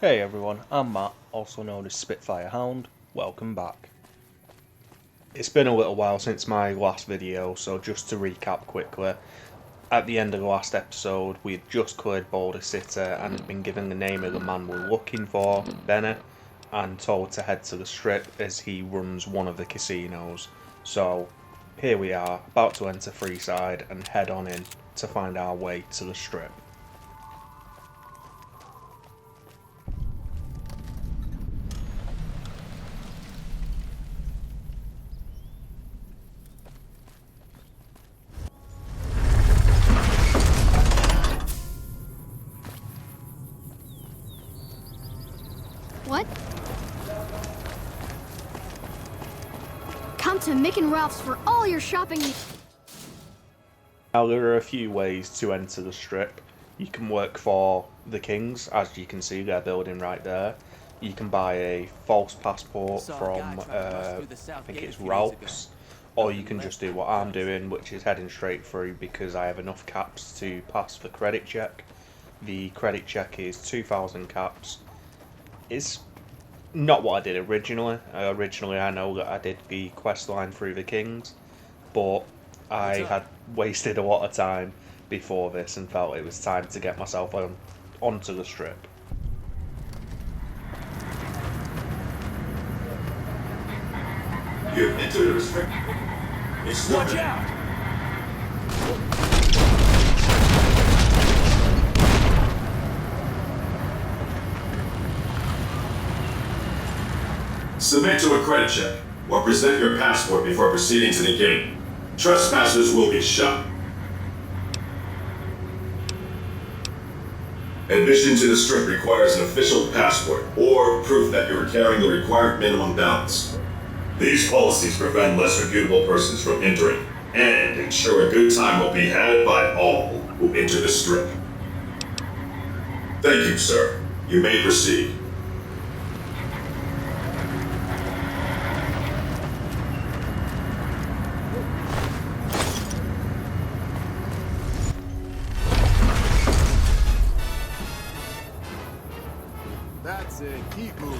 Hey everyone, I'm Matt, also known as SpitfireHound. Welcome back. It's been a little while since my last video, so just to recap quickly, at the end of the last episode, we had just cleared Boulder City and had been given the name of the man we're looking for, Benny, and told to head to the Strip as he runs one of the casinos. So here we are, about to enter Freeside and head on in to find our way to the Strip. What? Come to Mick and Ralph's for all your shopping needs. Now there are a few ways to enter the Strip. You can work for the Kings, as you can see their building right there. You can buy a false passport from, I think it's Ralph's, or you can just do what I'm doing, which is heading straight through because I have enough caps to pass the credit check. The credit check is 2,000 caps. It's not what I did originally. Originally I know that I did the quest line through the Kings, but I had wasted a lot of time before this and felt it was time to get myself onto the Strip. You've entered the Strip. Watch out! Submit to a credit check, or present your passport before proceeding to the gate. Trespassers will be shot. Admission to the Strip requires an official passport, or proof that you are carrying the required minimum balance. These policies prevent less reputable persons from entering, and ensure a good time will be had by all who enter the Strip. Thank you, sir. You may proceed. That's it. Keep moving.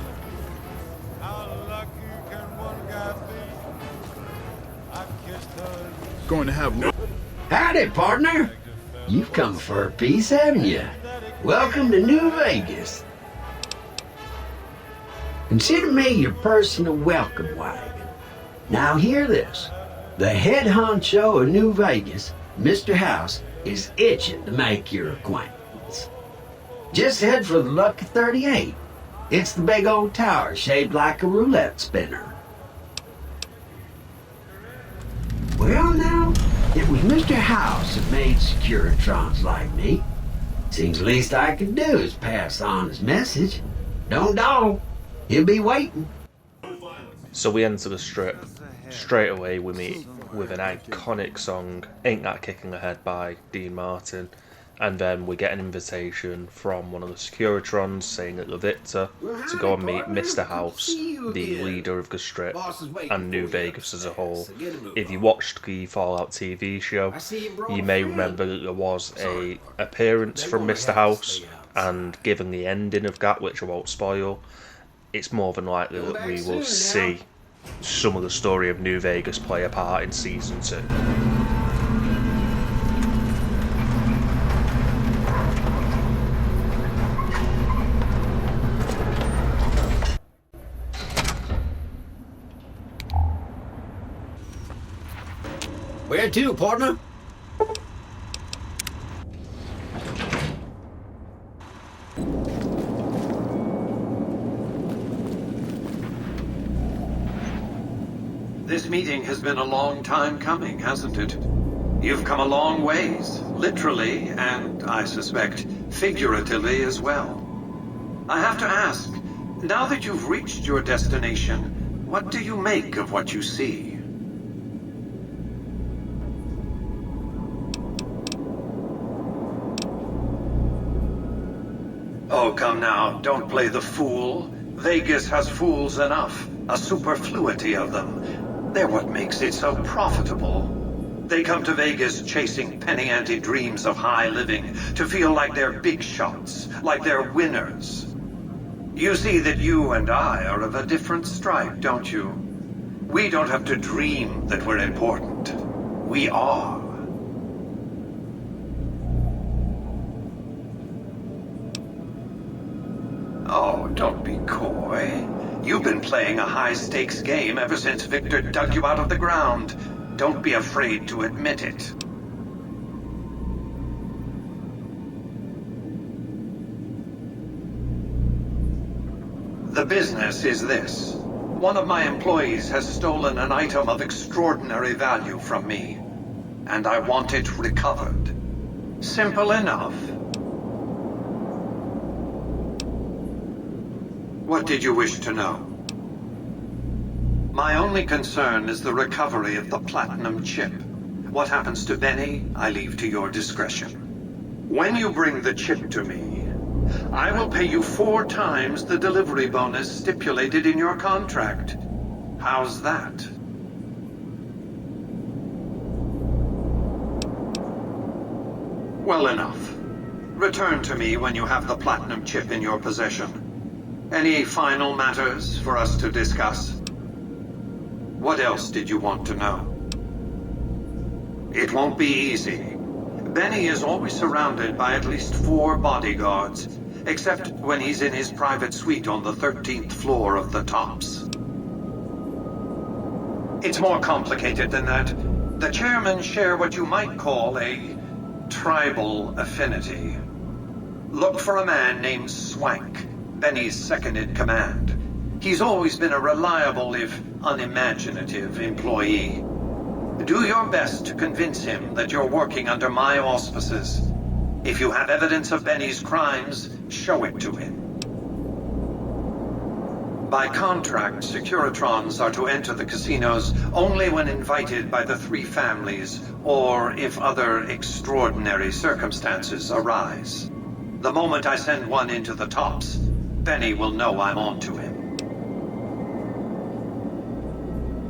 How lucky can one guy be? I kissed her. Going to have no. Howdy, partner. You've come for a piece, haven't you? Welcome to New Vegas. Consider me your personal welcome wagon. Now hear this. The head honcho of New Vegas, Mr. House, is itching to make your acquaintance. Just head for the Lucky 38. It's the big old tower shaped like a roulette spinner. Well now, it was Mr. House that made Securitrons like me. Seems the least I can do is pass on his message. Don't dawdle. He'll be waiting. So we enter the Strip. Straight away we meet with an iconic song, Ain't That Kicking the Head by Dean Martin. And then we get an invitation from one of the Securitrons saying that the Victor to go and meet Mr. House, the leader of the Strip and New Vegas as a whole. If you watched the Fallout TV show, you may remember that there was a appearance from Mr. House, and given the ending of that, which I won't spoil, it's more than likely that we will see some of the story of New Vegas play a part in Season 2. Where to, partner? This meeting has been a long time coming, hasn't it? You've come a long ways, literally, and I suspect figuratively as well. I have to ask, now that you've reached your destination, what do you make of what you see? Oh, come now, don't play the fool. Vegas has fools enough, a superfluity of them. They're what makes it so profitable. They come to Vegas chasing penny-ante dreams of high living, to feel like they're big shots, like they're winners. You see that you and I are of a different stripe, don't you? We don't have to dream that we're important. We are. Oh, don't be coy. You've been playing a high-stakes game ever since Victor dug you out of the ground. Don't be afraid to admit it. The business is this. One of my employees has stolen an item of extraordinary value from me, and I want it recovered. Simple enough. What did you wish to know? My only concern is the recovery of the platinum chip. What happens to Benny, I leave to your discretion. When you bring the chip to me, I will pay you 4 times the delivery bonus stipulated in your contract. How's that? Well enough. Return to me when you have the platinum chip in your possession. Any final matters for us to discuss? What else did you want to know? It won't be easy. Benny is always surrounded by at least 4 bodyguards, except when he's in his private suite on the 13th floor of the Tops. It's more complicated than that. The chairmen share what you might call a tribal affinity. Look for a man named Swank, Benny's second-in-command. He's always been a reliable, if unimaginative, employee. Do your best to convince him that you're working under my auspices. If you have evidence of Benny's crimes, show it to him. By contract, Securitrons are to enter the casinos only when invited by the 3 families, or if other extraordinary circumstances arise. The moment I send one into the Tops, Benny will know I'm on to him.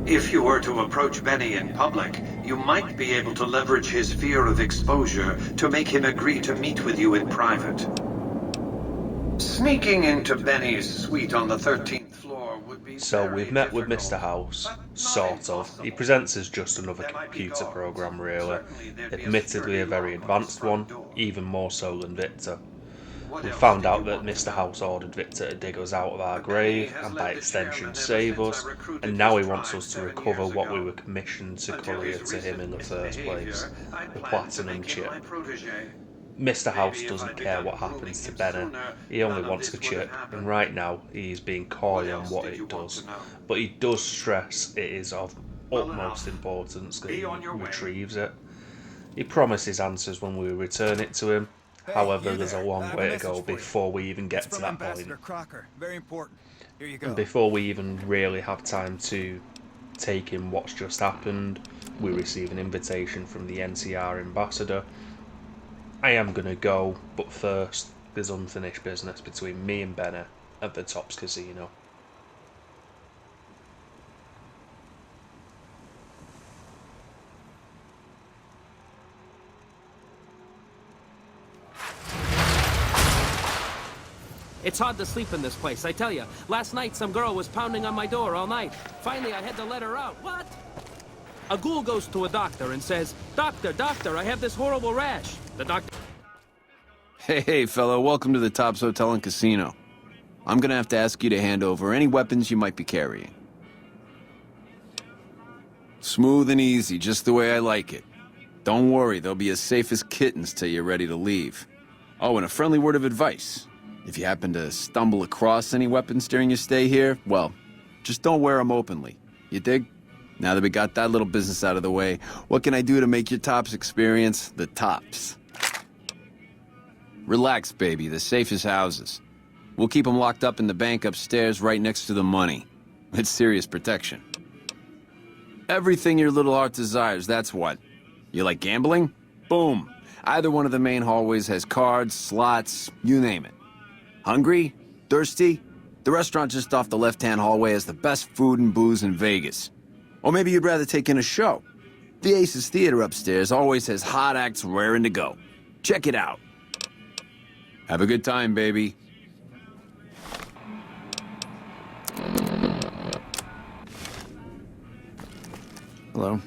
If you were to approach Benny in public, you might be able to leverage his fear of exposure to make him agree to meet with you in private. Sneaking into Benny's suite on the 13th floor would be So we've met with difficult, Mr. House, but not sort of. impossible. He presents as just another There might be computer guards. program, really. Certainly there'd be a Admittedly security a very lock on his advanced front one, door. even more so than Victor. What We else found did out you that want to Mr. know? House ordered Victor to dig us out of our Benny grave, has and led by the extension chairman ever save since us, I recruited and now he his wants tribe us to 7 recover years what we ago. were commissioned to Until courier his to him in the recent first place, misbehavior, I the planned to platinum make him chip. my protege. Mr. House Maybe if doesn't I'd care begun what grooming happens to him Benny, sooner, he only none of wants this the would have chip, happened. and right now he is being What coy on else what did you it want does, to know? but he does stress it is of Well utmost enough. importance that Be he on your way. retrieves it. He promises answers when we return it to him, Hey, however you there's a there. I long have a way to message go for you. before we even get It's to from that Ambassador point. Crocker. Very important. Here you go. And before we even really have time to take in what's just happened, we receive an invitation from the NCR ambassador. I am going to go, but first, there's unfinished business between me and Benny at the Tops Casino. It's hard to sleep in this place, I tell you. Last night, some girl was pounding on my door all night. Finally, I had to let her out. What? A ghoul goes to a doctor and says, "Doctor, doctor, I have this horrible rash." The doctor... Hey, fellow, welcome to the Tops Hotel and Casino. I'm gonna have to ask you to hand over any weapons you might be carrying. Smooth and easy, just the way I like it. Don't worry, they'll be as safe as kittens till you're ready to leave. Oh, and a friendly word of advice. If you happen to stumble across any weapons during your stay here, well, just don't wear them openly. You dig? Now that we got that little business out of the way, what can I do to make your Tops experience the tops? Relax, baby, the safest houses. We'll keep them locked up in the bank upstairs right next to the money. It's serious protection. Everything your little heart desires, that's what. You like gambling? Boom. Either one of the main hallways has cards, slots, you name it. Hungry? Thirsty? The restaurant just off the left-hand hallway has the best food and booze in Vegas. Or maybe you'd rather take in a show. The Aces Theater upstairs always has hot acts raring to go. Check it out. Have a good time, baby. Hello.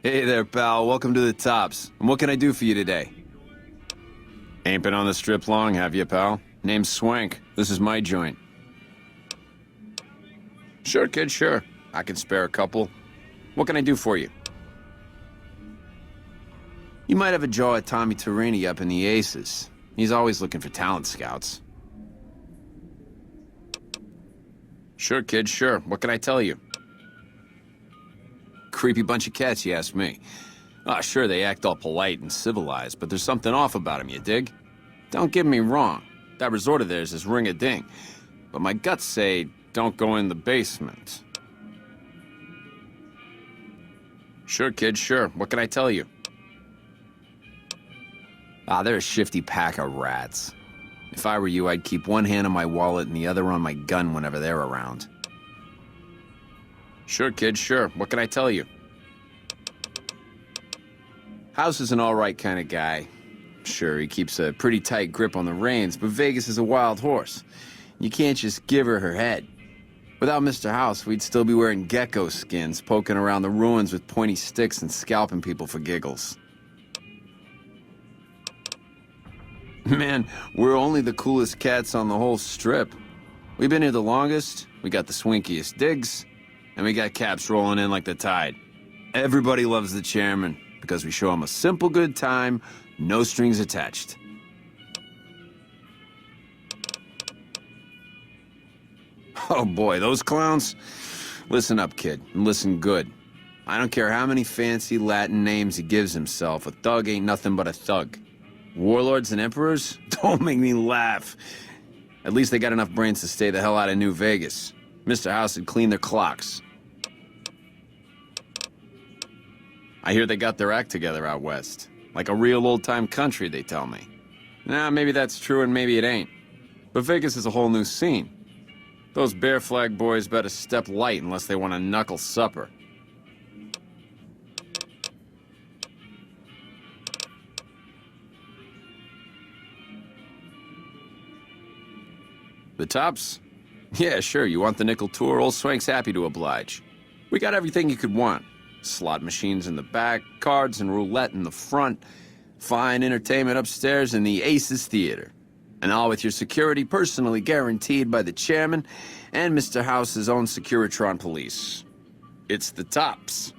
Hey there, pal. Welcome to the Tops. And what can I do for you today? Ain't been on the strip long, have you, pal? Name's Swank. This is my joint. Sure, kid, sure. I can spare a couple. What can I do for you? You might have a jaw at Tommy Torini up in the Aces. He's always looking for talent scouts. Sure, kid, sure. What can I tell you? Creepy bunch of cats, you ask me. Ah, sure, they act all polite and civilized, but there's something off about them, you dig? Don't get me wrong. That resort of theirs is ring-a-ding. But my guts say, don't go in the basement. Sure, kid, sure. What can I tell you? Ah, they're a shifty pack of rats. If I were you, I'd keep one hand on my wallet and the other on my gun whenever they're around. Sure, kid, sure. What can I tell you? House is an all-right kind of guy. Sure, he keeps a pretty tight grip on the reins, but Vegas is a wild horse. You can't just give her her head. Without Mr. House, we'd still be wearing gecko skins, poking around the ruins with pointy sticks and scalping people for giggles. Man, we're only the coolest cats on the whole strip. We've been here the longest, we got the swinkiest digs, and we got caps rolling in like the tide. Everybody loves the chairman, because we show him a simple good time, no strings attached. Oh boy, those clowns? Listen up, kid, and listen good. I don't care how many fancy Latin names he gives himself, a thug ain't nothing but a thug. Warlords and emperors? Don't make me laugh. At least they got enough brains to stay the hell out of New Vegas. Mr. House had cleaned their clocks. I hear they got their act together out west. Like a real old-time country, they tell me. Nah, maybe that's true and maybe it ain't. But Vegas is a whole new scene. Those Bear Flag boys better step light unless they want a knuckle supper. The Tops? Yeah, sure, you want the nickel tour? Old Swank's happy to oblige. We got everything you could want. Slot machines in the back, cards and roulette in the front, fine entertainment upstairs in the Aces Theater. And all with your security personally guaranteed by the chairman and Mr. House's own Securitron police. It's the Tops.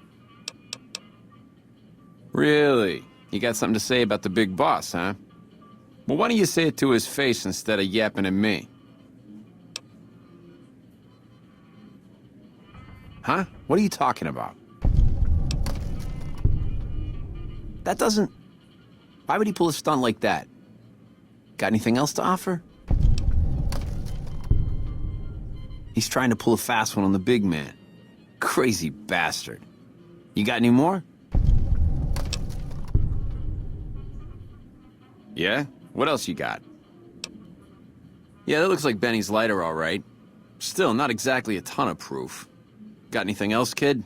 Really? You got something to say about the big boss, huh? Well, why don't you say it to his face instead of yapping at me? Huh? What are you talking about? That doesn't... Why would he pull a stunt like that? Got anything else to offer? He's trying to pull a fast one on the big man. Crazy bastard. You got any more? Yeah? What else you got? Yeah, that looks like Benny's lighter, all right. Still, not exactly a ton of proof. Got anything else, kid?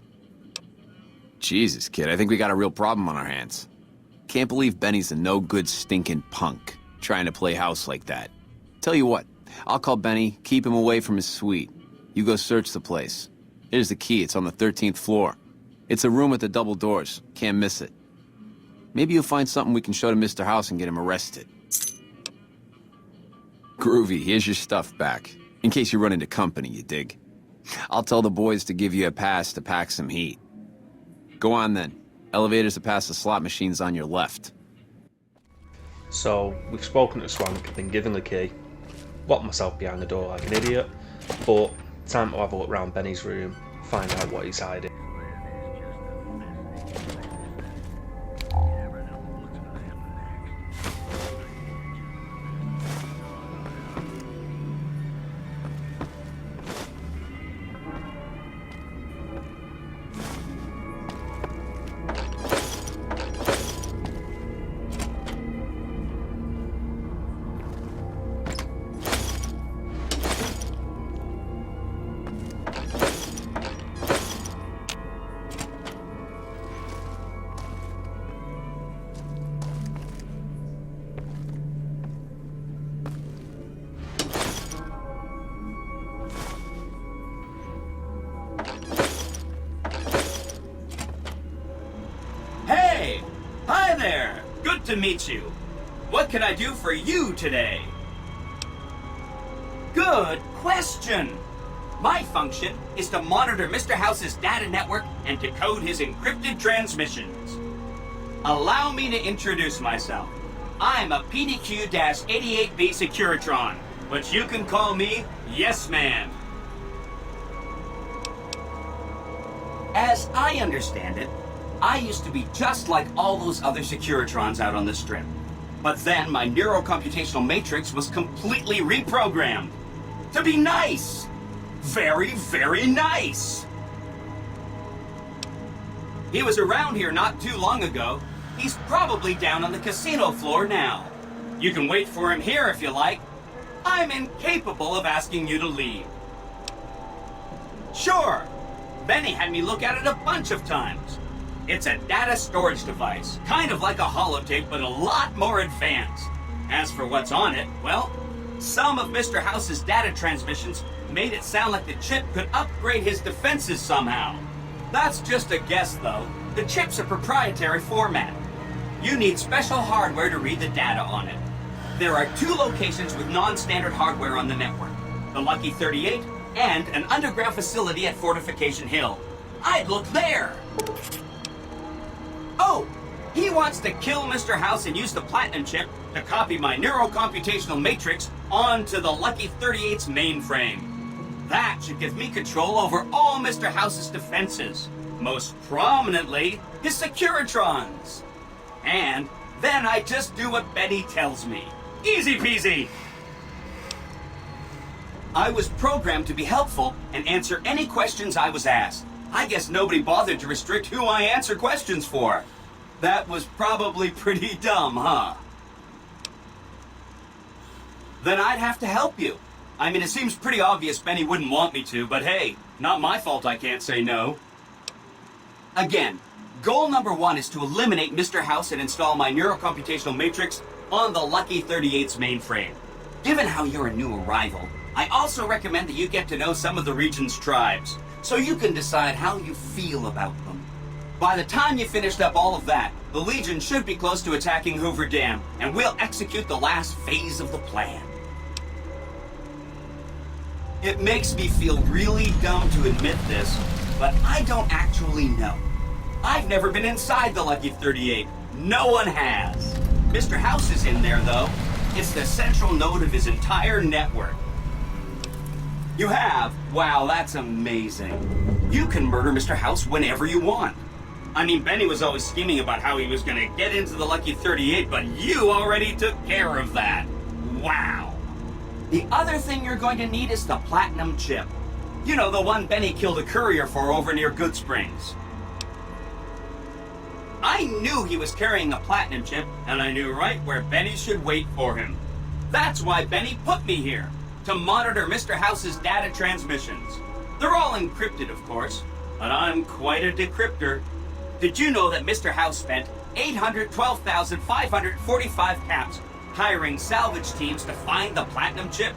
Jesus, kid, I think we got a real problem on our hands. Can't believe Benny's a no-good stinking punk, trying to play house like that. Tell you what, I'll call Benny, keep him away from his suite. You go search the place. Here's the key, it's on the 13th floor. It's a room with the double doors, can't miss it. Maybe you'll find something we can show to Mr. House and get him arrested. Groovy, here's your stuff back. In case you run into company, you dig? I'll tell the boys to give you a pass to pack some heat. Go on then. Elevators are past the slot machines on your left. So, we've spoken to Swank, been given the key, locked myself behind the door like an idiot, but time to have a look round Benny's room, find out what he's hiding. to meet you. What can I do for you today? Good question. My function is to monitor Mr. House's data network and decode his encrypted transmissions. Allow me to introduce myself. I'm a PDQ-88B Securitron, but you can call me Yes Man. As I understand it, I used to be just like all those other Securitrons out on the strip. But then my neurocomputational matrix was completely reprogrammed to be nice. Very, very nice. He was around here not too long ago. He's probably down on the casino floor now. You can wait for him here if you like. I'm incapable of asking you to leave. Sure. Benny had me look at it a bunch of times. It's a data storage device, kind of like a holotape, but a lot more advanced. As for what's on it, well, some of Mr. House's data transmissions made it sound like the chip could upgrade his defenses somehow. That's just a guess, though. The chip's a proprietary format. You need special hardware to read the data on it. There are 2 locations with non-standard hardware on the network. The Lucky 38 and an underground facility at Fortification Hill. I'd look there! Oh! He wants to kill Mr. House and use the Platinum chip to copy my neurocomputational matrix onto the Lucky 38's mainframe. That should give me control over all Mr. House's defenses. Most prominently, his Securitrons. And then I just do what Betty tells me. Easy peasy! I was programmed to be helpful and answer any questions I was asked. I guess nobody bothered to restrict who I answer questions for. That was probably pretty dumb, huh? Then I'd have to help you. I mean, it seems pretty obvious Benny wouldn't want me to, but hey, not my fault I can't say no. Again, goal number 1 is to eliminate Mr. House and install my neurocomputational matrix on the Lucky 38's mainframe. Given how you're a new arrival, I also recommend that you get to know some of the region's tribes, so you can decide how you feel about them. By the time you finished up all of that, the Legion should be close to attacking Hoover Dam, and we'll execute the last phase of the plan. It makes me feel really dumb to admit this, but I don't actually know. I've never been inside the Lucky 38. No one has. Mr. House is in there, though. It's the central node of his entire network. You have? Wow, that's amazing. You can murder Mr. House whenever you want. I mean, Benny was always scheming about how he was going to get into the Lucky 38, but you already took care of that. Wow. The other thing you're going to need is the Platinum chip. You know, the one Benny killed a courier for over near Good Springs. I knew he was carrying a Platinum chip, and I knew right where Benny should wait for him. That's why Benny put me here, to monitor Mr. House's data transmissions. They're all encrypted, of course, but I'm quite a decryptor. Did you know that Mr. House spent 812,545 caps hiring salvage teams to find the Platinum chip?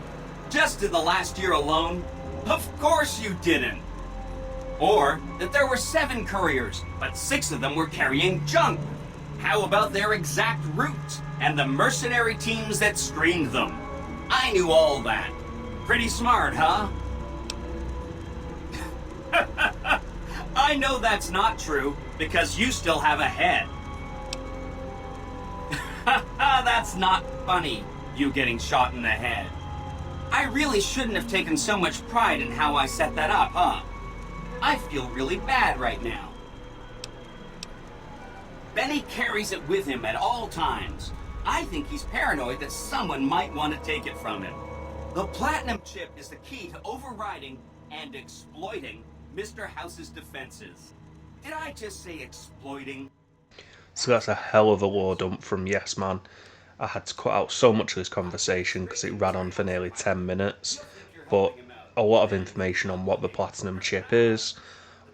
Just in the last year alone? Of course you didn't. Or that there were 7 couriers, but 6 of them were carrying junk. How about their exact routes and the mercenary teams that screened them? I knew all that. Pretty smart, huh? I know that's not true, because you still have a head. That's not funny, you getting shot in the head. I really shouldn't have taken so much pride in how I set that up, huh? I feel really bad right now. Benny carries it with him at all times. I think he's paranoid that someone might want to take it from him. The Platinum chip is the key to overriding and exploiting Mr. House's defenses. Did I just say exploiting? So that's a hell of a low dump from Yes Man. I had to cut out so much of this conversation because it ran on for nearly 10 minutes. But a lot of information on what the Platinum chip is,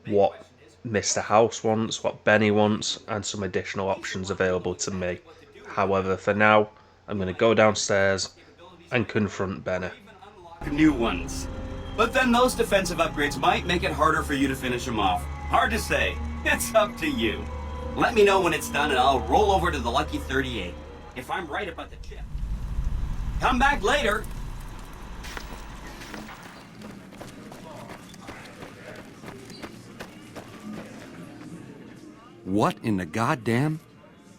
what Mr. House wants, what Benny wants, and some additional options available to me. However, for now, I'm going to go downstairs and confront Benny. New ones. But then those defensive upgrades might make it harder for you to finish them off. Hard to say. It's up to you. Let me know when it's done and I'll roll over to the Lucky 38. If I'm right about the chip. Come back later. What in the goddamn?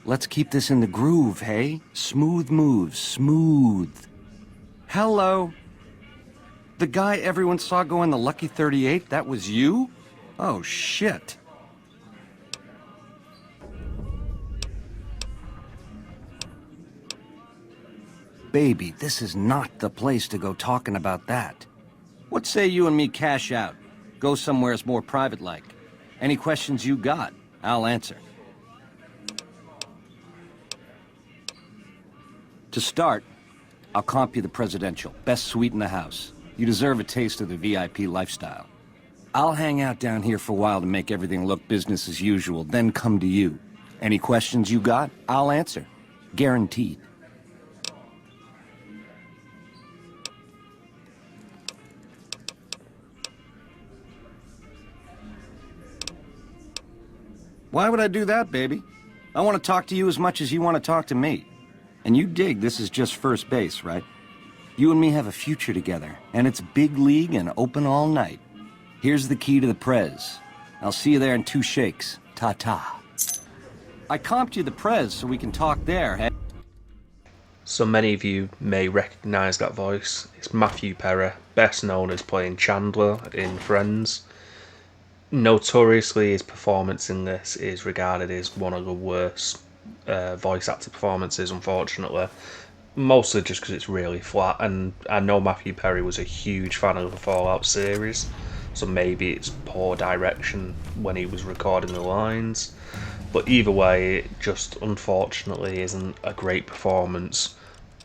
Let's keep this in the groove, hey? Smooth moves, smooth. Hello? The guy everyone saw go in the Lucky 38, that was you? Oh, shit. Baby, this is not the place to go talking about that. What say you and me cash out? Go somewheres more private-like. Any questions you got, I'll answer. To start, I'll comp you the presidential, best suite in the house. You deserve a taste of the VIP lifestyle. I'll hang out down here for a while to make everything look business as usual, then come to you. Any questions you got, I'll answer. Guaranteed. Why would I do that, baby? I want to talk to you as much as you want to talk to me. And you dig this is just first base, right? You and me have a future together, and it's big league and open all night. Here's the key to the Prez. I'll see you there in 2 shakes. Ta-ta. I comped you the Prez so we can talk there, hey? So many of you may recognise that voice. It's Matthew Perry, best known as playing Chandler in Friends. Notoriously, his performance in this is regarded as one of the worst voice actor performances, unfortunately. Mostly just because it's really flat, and I know Matthew Perry was a huge fan of the Fallout series, so maybe it's poor direction when he was recording the lines. But either way, it just unfortunately isn't a great performance.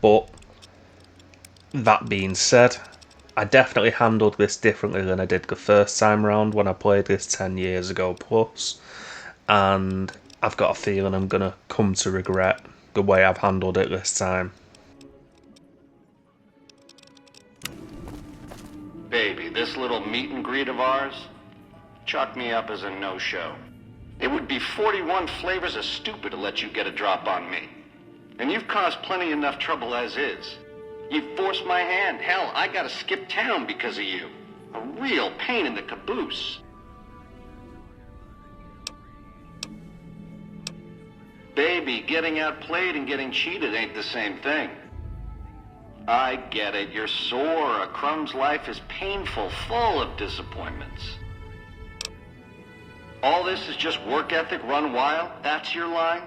But that being said, I definitely handled this differently than I did the first time round when I played this 10 years ago plus, and I've got a feeling I'm going to come to regret the way I've handled it this time. Baby, this little meet and greet of ours, chalk me up as a no-show. It would be 41 flavors of stupid to let you get a drop on me. And you've caused plenty enough trouble as is. You've forced my hand. Hell, I gotta skip town because of you. A real pain in the caboose. Baby, getting outplayed and getting cheated ain't the same thing. I get it. You're sore. A Crumb's life is painful, full of disappointments. All this is just work ethic run wild? That's your line?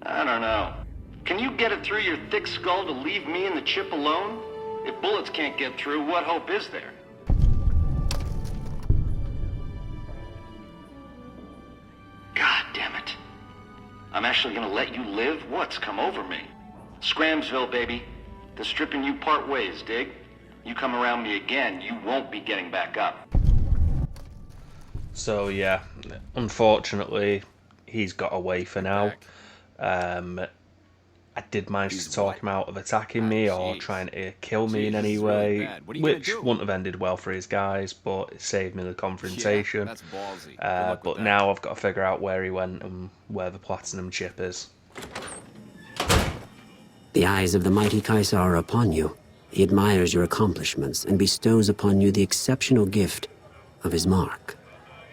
I don't know. Can you get it through your thick skull to leave me and the chip alone? If bullets can't get through, what hope is there? God damn it. I'm actually gonna let you live? What's come over me? Scramsville, baby. The stripping you part ways, dig? You come around me again, you won't be getting back up. So yeah, unfortunately, he's got away for now. I did manage to talk him out of attacking me or trying to kill me in any way, which wouldn't have ended well for his guys, but it saved me the confrontation. Yeah, that's ballsy. But now I've got to figure out where he went and where the platinum chip is. The eyes of the mighty Kaisar are upon you. He admires your accomplishments and bestows upon you the exceptional gift of his mark.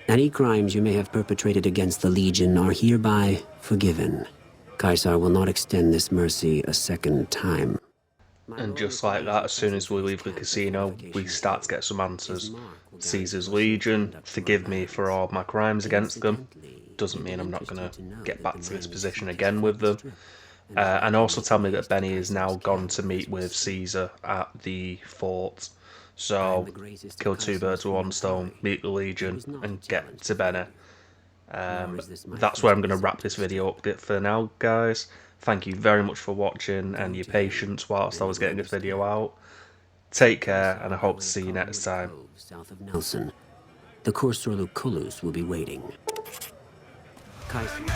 Any crimes you may have perpetrated against the Legion are hereby forgiven. Kaisar will not extend this mercy a second time. And just like that, as soon as we leave the casino, we start to get some answers. Caesar's Legion, forgive me for all my crimes against them. Doesn't mean I'm not going to get back to this position again with them. And also tell me that Benny is now gone to meet with Caesar at the fort. So, kill 2 birds with 1 stone, meet the Legion, and get to Benny. That's where I'm going to wrap this video up for now, guys. Thank you very much for watching and your patience whilst I was getting this video out. Take care, and I hope to see you next time. South of Nelson, the Cursor Lucullus will be waiting. Kaisar.